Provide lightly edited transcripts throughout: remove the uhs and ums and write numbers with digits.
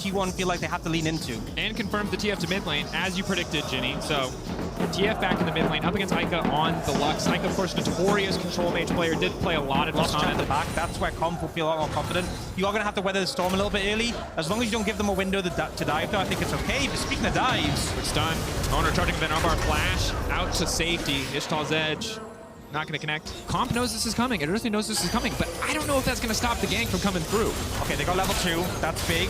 T1 feel like they have to lean into. And confirms the TF to mid lane, as you predicted, Ginny. So TF back in the mid lane, up against Ica on the Lux. Ica, of course, notorious control mage player, did play a lot of Lost Tristana at the back. That's where Comp will feel a lot more confident. You are going to have to weather the storm a little bit early. As long as you don't give them a window to dive, though, I think it's okay. But speaking of dives... Quick stun. Owner charging the Nashor flash out to safety. Ishtal's edge. Not going to connect. Comp knows this is coming. Adversity knows this is coming, but I don't know if that's going to stop the gank from coming through. Okay, they got level 2. That's big.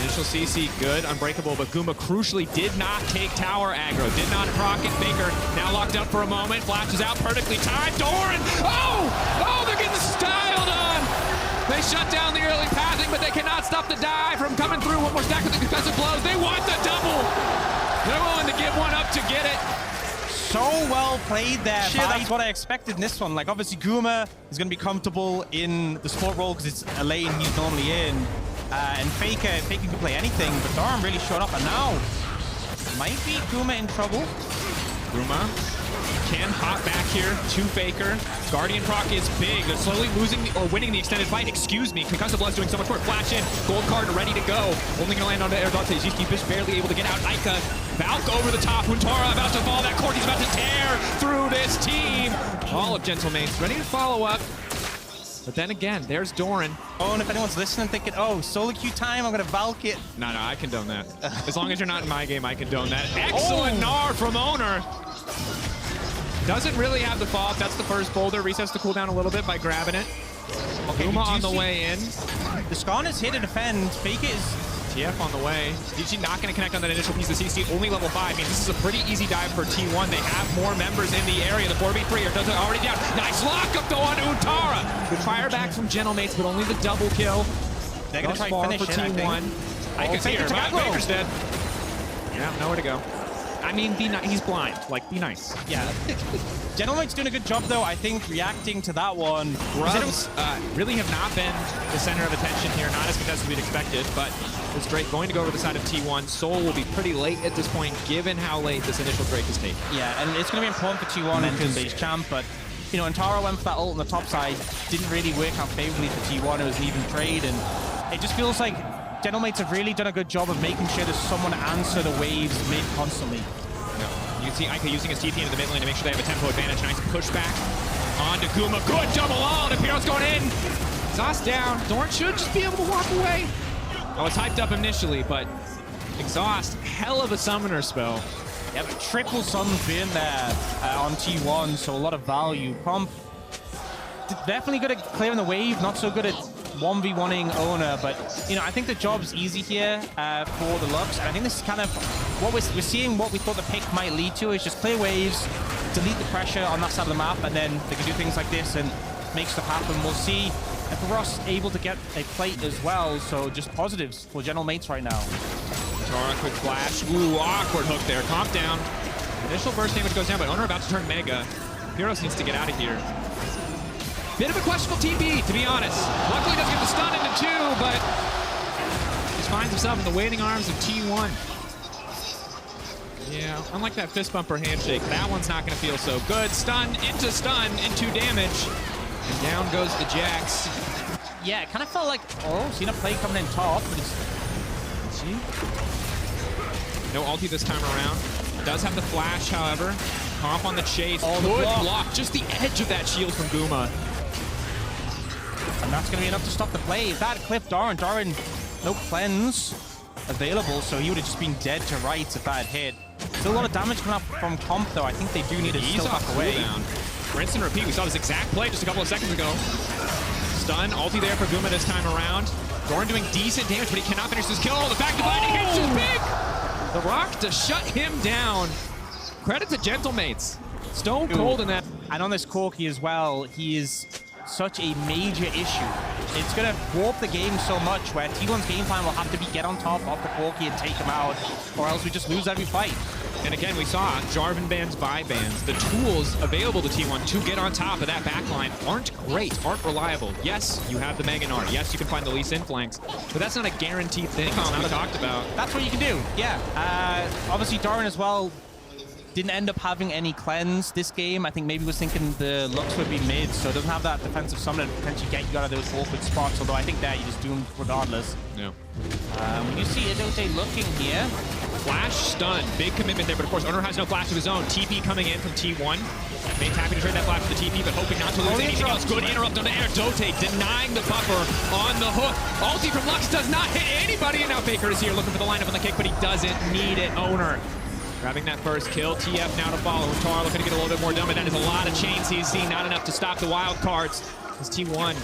Initial CC, good, unbreakable, but Guma crucially did not take tower aggro, did not proc it. Faker now locked up for a moment, flashes out perfectly timed. Doran! Oh, they're getting styled on! They shut down the early passing, but they cannot stop the dive from coming through. One more stack with the defensive blows. They want the double! They're willing to give one up to get it. So well played there. Shit, that's what I expected in this one. Like, obviously, Guma is going to be comfortable in the support role because it's a lane he's normally in. And Faker can play anything, but Doran really showed up. And now, might be Guma in trouble. Guma can hop back here to Faker. Guardian proc is big. They're slowly losing or winning the extended fight. Excuse me. Concussive Blood's doing so much work. Flash in. Gold card ready to go. Only going to land onto Herald. Zizki Fish barely able to get out. Ica. Valk over the top. Huntara about to fall. That Corky's about to tear through this team. All of Gentlemates ready to follow up. But then again, there's Doran. Oh, and if anyone's listening thinking, oh, solo queue time, I'm going to Valk it. No, I condone that. As long as you're not in my game, I condone that. Excellent Gnar from Owner. Doesn't really have the fall. That's the first boulder. Resets the cooldown a little bit by grabbing it. Okay, Guma on the way in. The Skarn is here to defend. Faker is... TF on the way. DG not going to connect on that initial piece of CC. Only level 5 means this is a pretty easy dive for T1. They have more members in the area. The 4v3 does it already down. Nice lockup though on Huntara. Good fire back from Gentlemates, but only the double kill. They're going to try to finish for it, T1. Ica's here. Faker's dead. Yeah, nowhere to go. I mean, be nice. He's blind. Like, be nice. Yeah. Gentlemate's doing a good job, though, I think, reacting to that one. Grubs really have not been the center of attention here. Not as contested as we'd expected, but it's Drake going to go over the side of T1. Soul will be pretty late at this point, given how late this initial Drake is taken. Yeah, and it's going to be important for T1 entering base champ, but, you know, Huntara went for that ult on the top side. Didn't really work out favorably for T1. It was an even trade, and it just feels like Gentlemates have really done a good job of making sure there's someone to answer the waves mid constantly. You can see Ica using his TP into the mid lane to make sure they have a tempo advantage. Nice pushback onto Guma. Good double all. Apiro's going in. Exhaust down. Doran should just be able to walk away. I was hyped up initially, but Exhaust, hell of a summoner spell. Yeah, but triple summons being there on T1, so a lot of value. Comp definitely good at clearing the wave, not so good at 1v1ing Owner, but, you know, I think the job's easy here for the Lux. And I think this is kind of what we're seeing, what we thought the pick might lead to, is just clear waves, delete the pressure on that side of the map, and then they can do things like this and make stuff happen. We'll see if Ross able to get a plate as well, so just positives for Gentlemates right now. Tara, quick flash. Ooh, awkward hook there. Comp down. Initial burst damage goes down, but Owner about to turn Mega. Pyros needs to get out of here. Bit of a questionable TP, to be honest. Luckily doesn't get the stun into 2, but just finds himself in the waiting arms of T1. Yeah, unlike that fist bumper handshake, that one's not going to feel so good. Stun, into damage. And down goes the Jax. Yeah, it kind of felt like, oh, seen a play coming in top, but it's... See? No ulti this time around. Does have the flash, however. Comp on the chase. Oh, good block. Just the edge of that shield from Guma. And that's going to be enough to stop the play. If that clipped Doran, no cleanse available, so he would have just been dead to rights if that had hit. Still a lot of damage coming up from Comp, though. I think they do need to still back away. Rinse and repeat. We saw this exact play just a couple of seconds ago. Stun, ulti there for Guma this time around. Doran doing decent damage, but he cannot finish this kill. The back to binding hits is big! The rock to shut him down. Credit to Gentlemates. Stone cold in that. And on this Corki as well, he is such a major issue. It's going to warp the game so much where T1's game plan will have to be get on top of the Corki and take him out, or else we just lose every fight. And again, we saw Jarvan bans, buy bans. The tools available to T1 to get on top of that backline aren't great, aren't reliable. Yes, you have the Mega Gnar. Yes, you can find the Lee Sin flanks, but that's not a guaranteed thing, as we talked about. That's what you can do, yeah. Obviously, Doran as well, didn't end up having any cleanse this game. I think maybe was thinking the Lux would be mid, so it doesn't have that defensive summon and potentially get you out of those awkward spots, although I think there you're just doomed regardless. Yeah. You see Idote looking here. Flash stun, big commitment there, but of course Owner has no flash of his own. TP coming in from T1. Main's happy to trade that flash for the TP, but hoping not to lose anything else. Good interrupt on the air. Dote denying the buffer on the hook. Ulti from Lux does not hit anybody, and now Faker is here looking for the lineup on the kick, but he doesn't need it. Owner grabbing that first kill. TF now to follow. Tar looking to get a little bit more done, but that is a lot of chains he's seen, not enough to stop the wild cards. As T1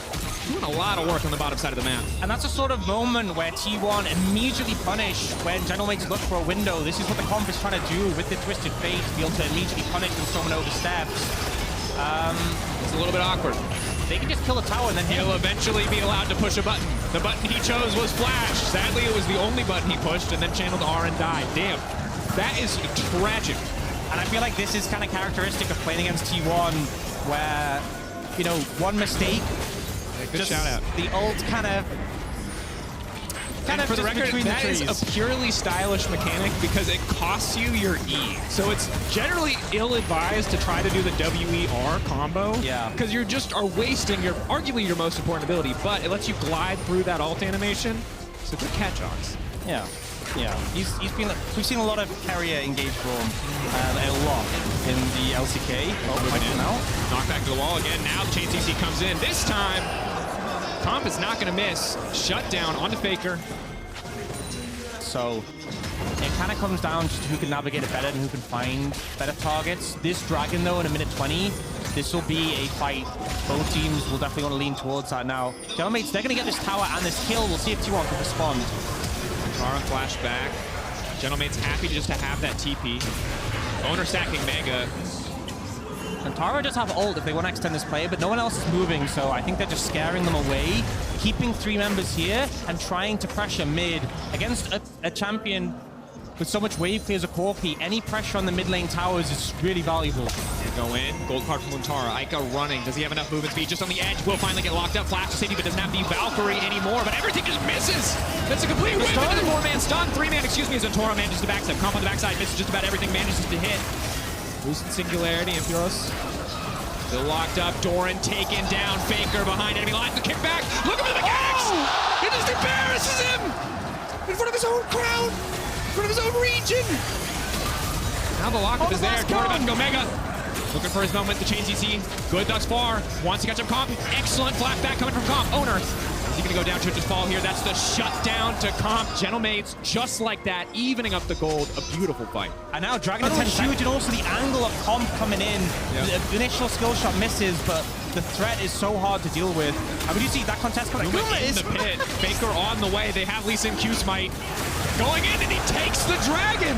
doing a lot of work on the bottom side of the map. And that's a sort of moment where T1 immediately punish when General Mates look for a window. This is what the comp is trying to do with the Twisted Fate, to be able to immediately punish when someone oversteps. It's a little bit awkward. They can just kill a tower and then he'll eventually be allowed to push a button. The button he chose was Flash. Sadly, it was the only button he pushed and then channeled R and died. Damn, that is tragic. And I feel like this is kind of characteristic of playing against T1, where, you know, one mistake, good shout out. The ult kind of for the record, that is a purely stylish mechanic because it costs you your E. So it's generally ill-advised to try to do the WER combo. Yeah. Because you just are wasting your, arguably your most important ability, but it lets you glide through that ult animation. So good catch, Ox. Yeah. Yeah, he's been. We've seen a lot of carrier engage Braum, a lot in the LCK. Oh, knock back to the wall again. Now Chain CC comes in. This time, Comp is not going to miss. Shut down onto Faker. So it kind of comes down to who can navigate it better and who can find better targets. This Dragon, though, in a minute 20, this will be a fight. Both teams will definitely want to lean towards that now. General Mates, they're going to get this tower and this kill. We'll see if T1 can respond. Tara flashback. General Mate's happy just to have that TP. Owner stacking Mega. And Tara does have ult if they want to extend this play, but no one else is moving, so I think they're just scaring them away, keeping 3 members here and trying to pressure mid. Against a champion with so much wave clear as a Corki, any pressure on the mid lane towers is really valuable. They go in. Gold card from Luntara. Aika running. Does he have enough movement speed? Just on the edge. Will finally get locked up. Flash to safety, but doesn't have the Valkyrie anymore. But everything just misses. That's a complete whip into the 4-man stun. 3-man, excuse me, as Luntara manages to backstep. Comp on the backside. Misses just about everything. Manages to hit. Boosted Singularity. Imperios still locked up. Doran taken down. Faker behind enemy lines. The kick back. Look at the mechanics. It just embarrasses him in front of his own crowd. In front of his own region. Now the lockup is there. Doran about to go Mega. Looking for his moment. The Chain CC. Good thus far. Wants to catch up Comp. Excellent flashback coming from Comp. Owner. Is he going to go down to it? Just fall here. That's the shutdown to Comp. General Mates just like that. Evening up the gold. A beautiful fight. And now Dragon is huge, and also the angle of Comp coming in. Yep. The initial skill shot misses, but the threat is so hard to deal with. I mean, you see that contest coming in the pit. Faker on the way. They have Lee Sin Q Smite going in, and he takes the Dragon.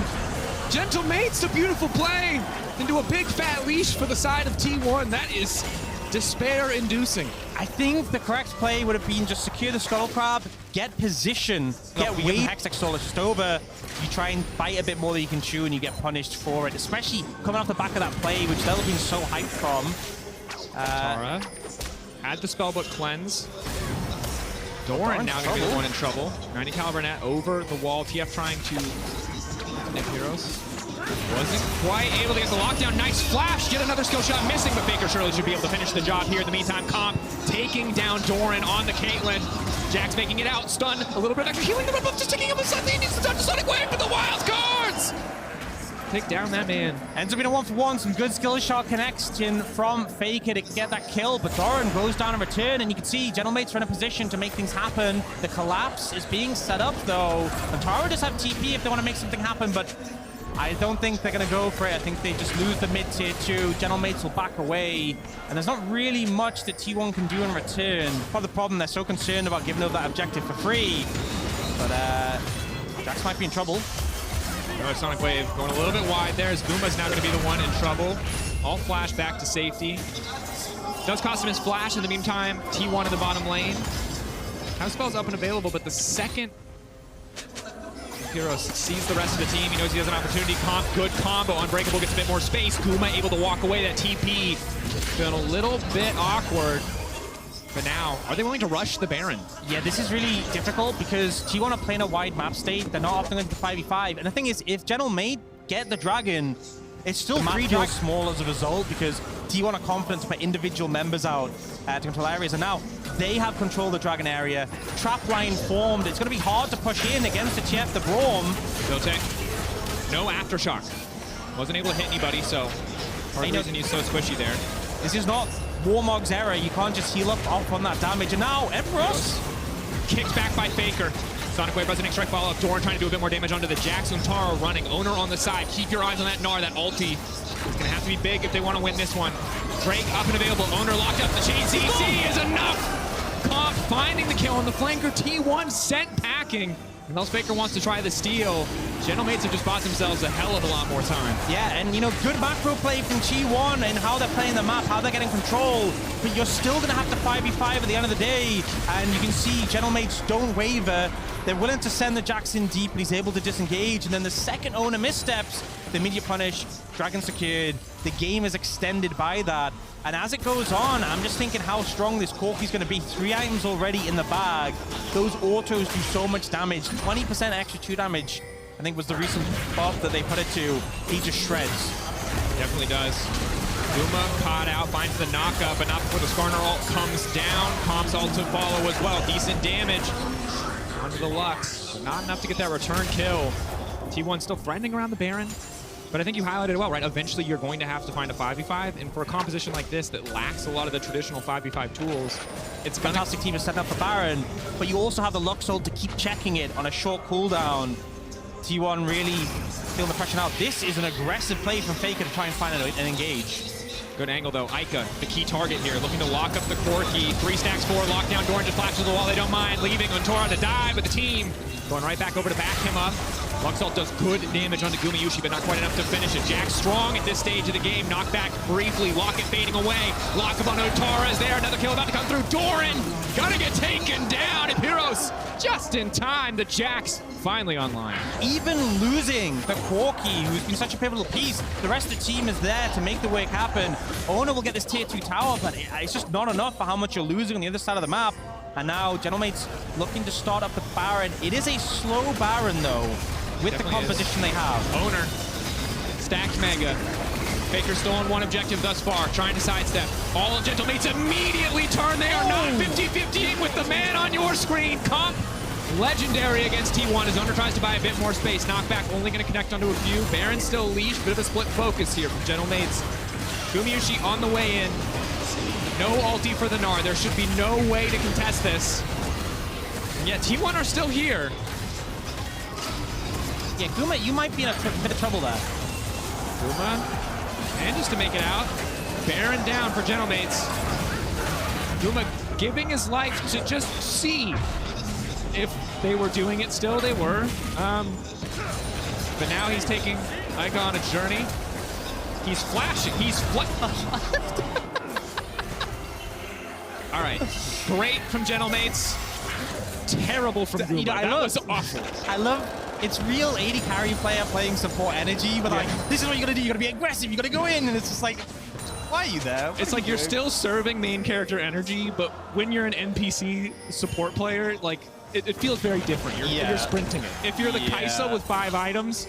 Gentle Mates, a beautiful play into a big fat leash for the side of T1. That is despair-inducing. I think the correct play would have been just secure the Scuttle Crab, get position, get wave Hextech Solar just over. You try and bite a bit more than you can chew, and you get punished for it, especially coming off the back of that play, which they'll have been so hyped from. Tara had the spellbook cleanse. Doran now going to be the one in trouble. 90 caliber net over the wall. TF trying to nip Heroes. Wasn't quite able to get the lockdown. Nice flash. Yet another skill shot missing, but Faker surely should be able to finish the job here. In the meantime, Comp taking down Doran on the Caitlyn. Jack's making it out. Stun a little bit. Actually healing the buff. Just taking him suddenly. He needs to touch the Sonic Wave for the wild cards. Take down that man. Ends up being a 1-for-1. Some good skill shot connection from Faker to get that kill, but Doran goes down in return, and you can see General Mates are in a position to make things happen. The collapse is being set up, though. And Tara does have TP if they want to make something happen, but I don't think they're going to go for it. I think they just lose the mid-tier 2. General Mates will back away, and there's not really much that T1 can do in return. Part of the problem, they're so concerned about giving up that objective for free. But Jax might be in trouble. Sonic Wave going a little bit wide there as Boomba's now going to be the one in trouble. All flash back to safety. Does cost him his flash in the meantime. T1 in the bottom lane. Counterspell's up and available, but the second Heroes sees the rest of the team, he knows he has an opportunity. Comp, good combo. Unbreakable gets a bit more space. Kuma able to walk away. That TP feeling a little bit awkward. But now, are they willing to rush the Baron? Yeah, this is really difficult because T1 are playing a wide map state. They're not often going to 5v5. And the thing is, if General Mate get the Dragon, It's still 3 feels small as a result because T1 are confident to put individual members out to control areas, and now they have control of the Dragon area. Trap line formed. It's going to be hard to push in against the Chef, the Braum. No aftershock. Wasn't able to hit anybody, so part of the reason he's so squishy there. This is not Warmog's era. You can't just heal up off on that damage. And now Empress kicked back by Faker. Sonic Wave, Resonant Strike, follow up. Doran trying to do a bit more damage onto the Jax. Taro running. Owner on the side. Keep your eyes on that Gnar, that ulti. It's going to have to be big if they want to win this one. Drake up and available. Owner locked up. The chain CC is enough. Comp finding the kill on the flanker. T1 sent packing. Unless Faker wants to try the steal, Gentlemates have just bought themselves a hell of a lot more time. Yeah, and you know, good macro play from T1 and how they're playing the map, how they're getting control, but you're still going to have to 5v5 at the end of the day, and you can see Gentlemates don't waver. They're willing to send the Jax in deep, and he's able to disengage, and then the second owner missteps, the immediate punish, Dragon secured, the game is extended by that. And as it goes on, I'm just thinking how strong this Corki's going to be. 3 items already in the bag. Those autos do so much damage. 20% extra 2 damage, I think was the recent buff that they put it to. He just shreds. Definitely does. Guma caught out, finds the knockup, but not before the Skarner ult comes down. Comp's ult to follow as well. Decent damage onto the Lux, but not enough to get that return kill. T1 still friending around the Baron. But I think you highlighted it well, right? Eventually, you're going to have to find a 5v5, and for a composition like this that lacks a lot of the traditional 5v5 tools, it's a fantastic team to set up for Baron, but you also have the Lux ult to keep checking it on a short cooldown. T1 really feeling the pressure now. This is an aggressive play from Faker to try and find an engage. Good angle, though. Ica, the key target here, looking to lock up the Corki. 3 stacks, 4, lockdown. Doran just flashes the wall. They don't mind, leaving Ontora to die, but the team going right back over to back him up. Lux ult does good damage onto Gumayushi, but not quite enough to finish it. Jax strong at this stage of the game. Knocked back briefly. Locket fading away. Lock up on Otara is there. Another kill about to come through. Doran gonna get taken down. And Heroes just in time. The Jax finally online. Even losing the Corki, who's been such a pivotal piece, the rest of the team is there to make the work happen. Owner will get this tier 2 tower, but it's just not enough for how much you're losing on the other side of the map. And now Gentlemates looking to start up the Baron. It is a slow Baron, though, with the composition they have. Owner, stacked Mega. Faker stolen 1 objective thus far, trying to sidestep. All of Gentlemates immediately turn. They are not 50-50ing with the man on your screen. Comp, legendary against T1 as Owner tries to buy a bit more space. Knockback only going to connect onto a few. Baron still leashed, bit of a split focus here from Gentlemates. Gumayushi on the way in. No ulti for the Gnar. There should be no way to contest this. And yet T1 are still here. Yeah, Guma, you might be in a bit of trouble there. Guma manages to make it out. Baron down for Gentlemates. Guma giving his life to just see if they were doing it still. They were. But now he's taking Ica on a journey. He's flashing. He's All right. Great from Gentlemates. Terrible from Guma. That was awful. I love it's real AD carry player playing support energy, but like, this is what you gotta do. You gotta be aggressive. You gotta go in, and it's just like, why are you there? It's like you're still serving main character energy, but when you're an NPC support player, like it feels very different. You're sprinting it. If you're the Kaisa with 5 items,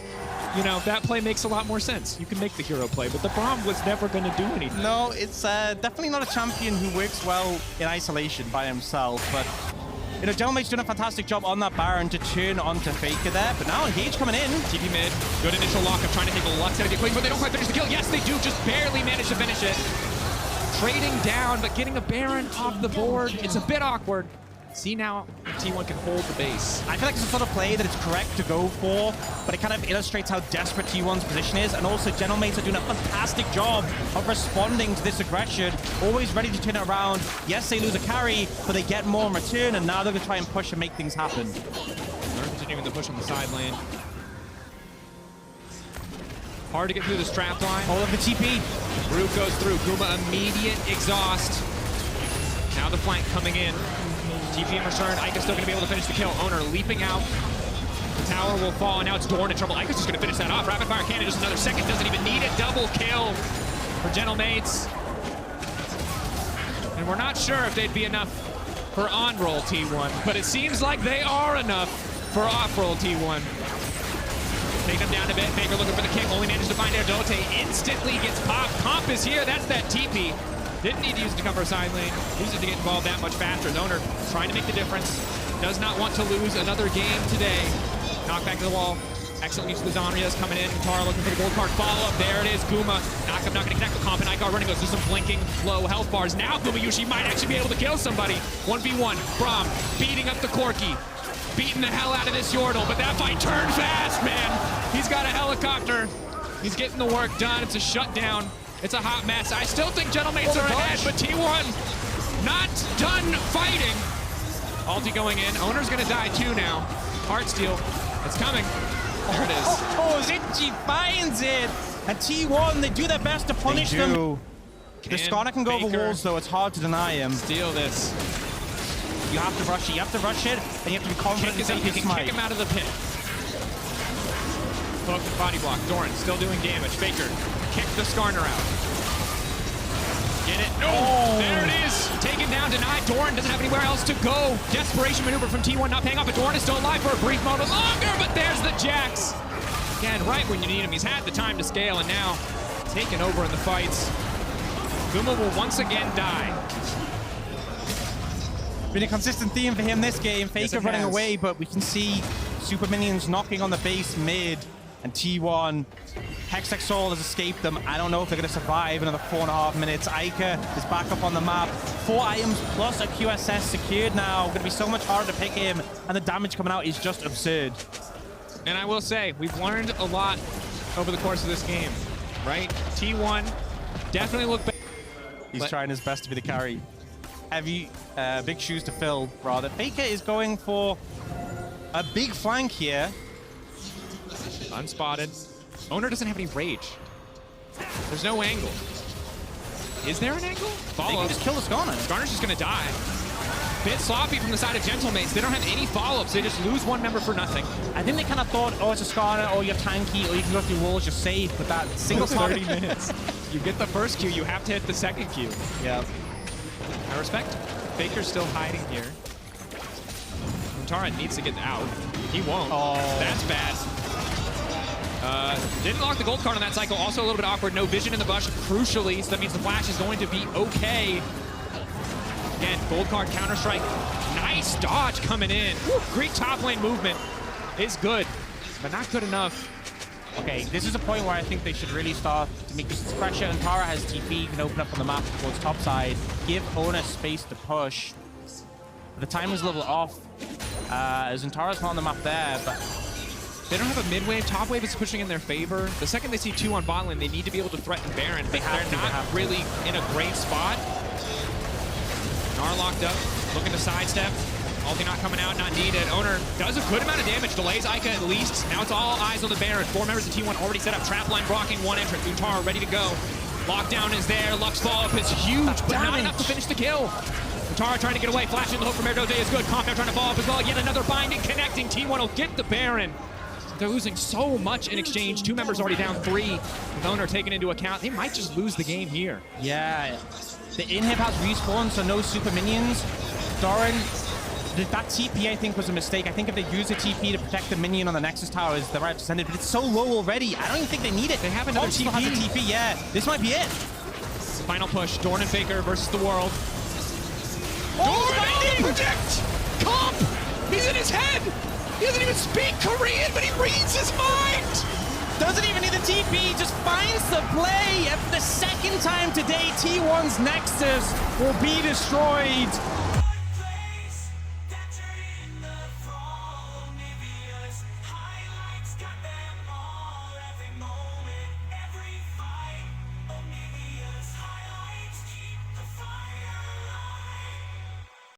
you know, that play makes a lot more sense. You can make the hero play, but the Braum was never going to do anything. No, it's definitely not a champion who works well in isolation by himself, but you know, Gentlemate's doing a fantastic job on that Baron to turn onto Faker there, but now Engage coming in. TP mid, good initial lockup, trying to take a Lux out of the equation, but they don't quite finish the kill. Yes, they do, just barely manage to finish it. Trading down, but getting a Baron off the board, it's a bit awkward. See now if T1 can hold the base. I feel like it's a sort of play that it's correct to go for, but it kind of illustrates how desperate T1's position is, and also Gentlemates are doing a fantastic job of responding to this aggression, always ready to turn it around. Yes, they lose a carry, but they get more in return, and now they're going to try and push and make things happen. They're continuing the push on the side lane. Hard to get through this trap line. All of the TP. Root goes through. Guma immediate exhaust. Now the flank coming in. TP in return. Ica's still going to be able to finish the kill. Owner leaping out. The tower will fall, and now it's Doran in trouble. Ica's just going to finish that off. Rapid fire cannon, just another second. Doesn't even need it. Double kill for Gentlemates. And we're not sure if they'd be enough for on-roll T1, but it seems like they are enough for off-roll T1. Taking him down a bit. Faker looking for the kick. Only manages to find Dote. Instantly gets popped. Comp is here. That's that TP. Didn't need to use it to cover a side lane. Used it to get involved that much faster. Owner trying to make the difference. Does not want to lose another game today. Knock back to the wall. Excellent use of the Onivia coming in. Tara looking for the gold card follow-up. There it is. Guma. Knock up, not going to connect with Comp. And Icar running goes through some blinking low health bars. Now Guma Yushi might actually be able to kill somebody. 1v1. Braum beating up the Corki. Beating the hell out of this Yordle. But that fight turned fast, man. He's got a helicopter. He's getting the work done. It's a shutdown. It's a hot mess. I still think Gentlemates are ahead, but T1 not done fighting. Ulti going in. Owner's going to die too now. Heartsteel. It's coming. There it is. Oh, Zinchi finds it. And T1, they do their best to punish them. The Skarner can go over walls, though. It's hard to deny him. Steal this. You have to rush it. You have to rush it, and you have to be confident in you can smite. kick him out of the pit. Hook, body block. Doran still doing damage. Faker, kick the Skarner out. Get it. No! Oh. There it is. Taken down, denied. Doran doesn't have anywhere else to go. Desperation maneuver from T1 not paying off, but Doran is still alive for a brief moment longer, but there's the Jax. Again, right when you need him. He's had the time to scale, and now taken over in the fights. Guma will once again die. Been a consistent theme for him this game. Faker running away, but we can see super minions knocking on the base mid, and T1. Hextech Soul has escaped them. I don't know if they're going to survive another 4.5 minutes. Ica is back up on the map. 4 items plus a QSS secured now. Going to be so much harder to pick him, and the damage coming out is just absurd. And I will say, we've learned a lot over the course of this game, right? T1 definitely looked better. He's trying his best to be the carry. Heavy, big shoes to fill, rather. Faker is going for a big flank here. Unspotted. Owner doesn't have any rage. There's no angle. Is there an angle? They can just kill the Skarner. Skarner's just gonna die. Bit sloppy from the side of Gentlemates. They don't have any follow-ups. They just lose one member for nothing. I think they kind of thought, oh, it's a Skarner, or you're tanky, or you can go through walls, you're safe, but that single 30 minutes. You get the first Q, you have to hit the second Q. Yeah. I respect. Faker's still hiding here. Tara needs to get out. He won't. Oh. That's bad. Didn't lock the gold card on that cycle. Also a little bit awkward. No vision in the bush, crucially. So that means the flash is going to be okay. Again, gold card, Counter-Strike. Nice dodge coming in. Woo, great top lane movement is good, but not good enough. Okay, this is a point where I think they should really start to make this pressure, and Tara has TP, can open up on the map towards top side, give Ona space to push. The time is a little off, as Tara's not on the map there, but they don't have a mid-wave. Top wave is pushing in their favor. The second they see 2 on bot lane, they need to be able to threaten Baron. They're not really in a great spot. Gnar locked up, looking to sidestep. Ulti not coming out, not needed. Owner does a good amount of damage, delays Ica at least. Now it's all eyes on the Baron. 4 members of T1 already set up. Trap line blocking 1 entrant. Tara ready to go. Lockdown is there. Lux follow-up is huge, but not enough to finish the kill. Tara trying to get away. Flashing the hook from Herald is good. Comp now trying to follow up as well. Yet another binding, connecting. T1 will get the Baron. They're losing so much in exchange. 2 members already down 3. With Owner taken into account, they might just lose the game here. Yeah. The inhib has respawn, so no super minions. Doran, that TP I think was a mistake. I think if they use the TP to protect the minion on the Nexus Tower is the right to send it, but it's so low already. I don't even think they need it. They have another TP. Has a TP. Yeah, this might be it. Final push. Dorn and Faker versus the world. Oh, binding! Protect! Comp! He's in his head! He doesn't even speak Korean, but he reads his mind! Doesn't even need the TP, just finds the play. And for the second time today, T1's Nexus will be destroyed.